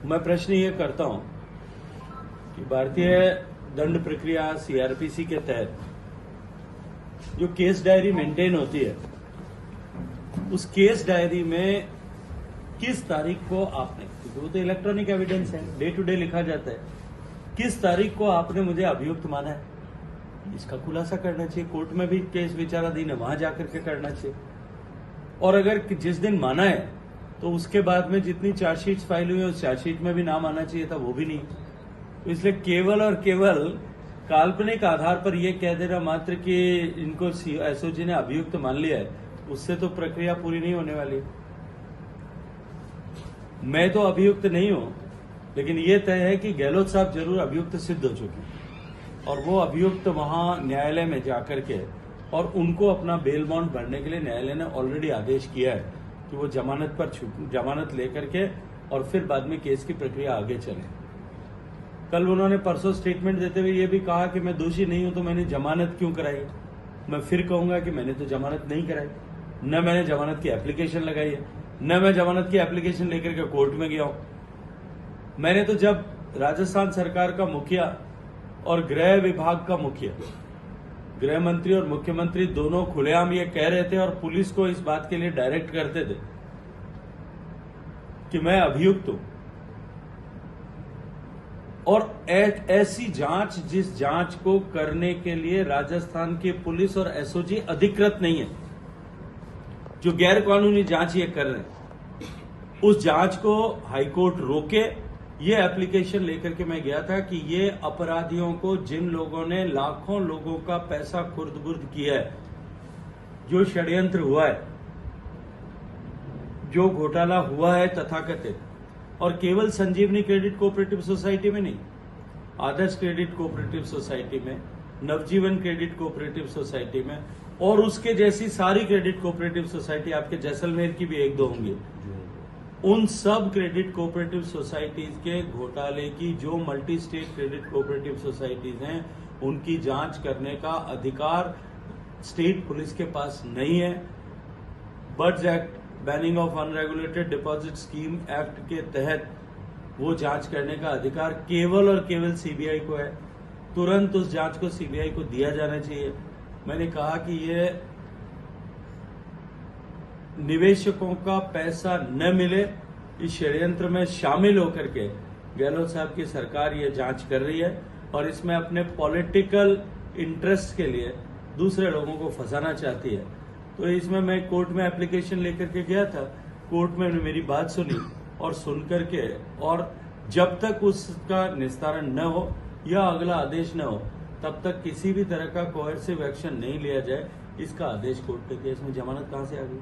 मैं प्रश्न ये करता हूं कि भारतीय दंड प्रक्रिया सीआरपीसी के तहत जो केस डायरी मेंटेन होती है, उस केस डायरी में किस तारीख को आपने, क्योंकि वो तो इलेक्ट्रॉनिक एविडेंस है, डे टू डे लिखा जाता है, किस तारीख को आपने मुझे अभियुक्त माना है, इसका खुलासा करना चाहिए। कोर्ट में भी केस विचाराधीन है, वहां जाकर के करना चाहिए। और अगर जिस दिन माना है तो उसके बाद में जितनी चार्जशीट फाइल हुई है उस चार्जशीट में भी नाम आना चाहिए था, वो भी नहीं। तो इसलिए केवल और केवल काल्पनिक आधार पर यह कह देना मात्र कि इनको एसओजी ने अभियुक्त मान लिया है, उससे तो प्रक्रिया पूरी नहीं होने वाली। मैं तो अभियुक्त नहीं हूं, लेकिन यह तय है कि गहलोत साहब जरूर अभियुक्त सिद्ध हो चुके और वो अभियुक्त वहां न्यायालय में जाकर के, और उनको अपना बेल बॉन्ड भरने के लिए न्यायालय ने ऑलरेडी आदेश किया है कि वो जमानत लेकर के और फिर बाद में केस की प्रक्रिया आगे चले। कल उन्होंने परसों स्टेटमेंट देते हुए ये भी कहा कि मैं दोषी नहीं हूं तो मैंने जमानत क्यों कराई। मैं फिर कहूंगा कि मैंने तो जमानत नहीं कराई, न मैंने जमानत की एप्लीकेशन लगाई है, न मैं जमानत की एप्लीकेशन लेकर के कोर्ट में गया हूं। मैंने तो जब राजस्थान सरकार का मुखिया और गृह विभाग का मुखिया, गृह मंत्री और मुख्यमंत्री दोनों खुलेआम ये कह रहे थे और पुलिस को इस बात के लिए डायरेक्ट करते थे कि मैं अभियुक्त हूं, और ऐसी जांच जिस जांच को करने के लिए राजस्थान की पुलिस और एसओजी अधिकृत नहीं है, जो गैर कानूनी जांच ये कर रहे हैं, उस जांच को हाईकोर्ट रोके। ये एप्लीकेशन लेकर के मैं गया था कि ये अपराधियों को, जिन लोगों ने लाखों लोगों का पैसा खुर्द-बुर्द किया है, जो षड्यंत्र हुआ है, जो घोटाला हुआ है तथाकथित, और केवल संजीवनी क्रेडिट कोऑपरेटिव सोसाइटी में नहीं, आदर्श क्रेडिट कोऑपरेटिव सोसाइटी में, नवजीवन क्रेडिट कोऑपरेटिव सोसाइटी में, और उसके जैसी सारी क्रेडिट कोऑपरेटिव सोसाइटी, आपके जैसलमेर की भी एक दो होंगी, उन सब क्रेडिट कोऑपरेटिव सोसाइटीज के घोटाले की, जो multi state credit cooperative societies हैं, उनकी जांच करने का अधिकार स्टेट पुलिस के पास नहीं है। Birds act, banning of unregulated deposit scheme act के तहत वो जांच करने का अधिकार केवल और केवल सीबीआई को है। तुरंत उस जांच को सीबीआई को दिया जाना चाहिए। मैंने कहा कि ये निवेशकों का पैसा न मिले, इस षड्यंत्र में शामिल होकर के गहलोत साहब की सरकार ये जांच कर रही है और इसमें अपने पॉलिटिकल इंटरेस्ट के लिए दूसरे लोगों को फंसाना चाहती है। तो इसमें मैं कोर्ट में एप्लीकेशन लेकर के गया था, कोर्ट में मेरी बात सुनी और सुन करके, और जब तक उसका निस्तारण न हो या अगला आदेश न हो, तब तक किसी भी तरह का कोएर्सिव एक्शन नहीं लिया जाए, इसका आदेश कोर्ट ने दिया। इसमें जमानत कहां से आ गई?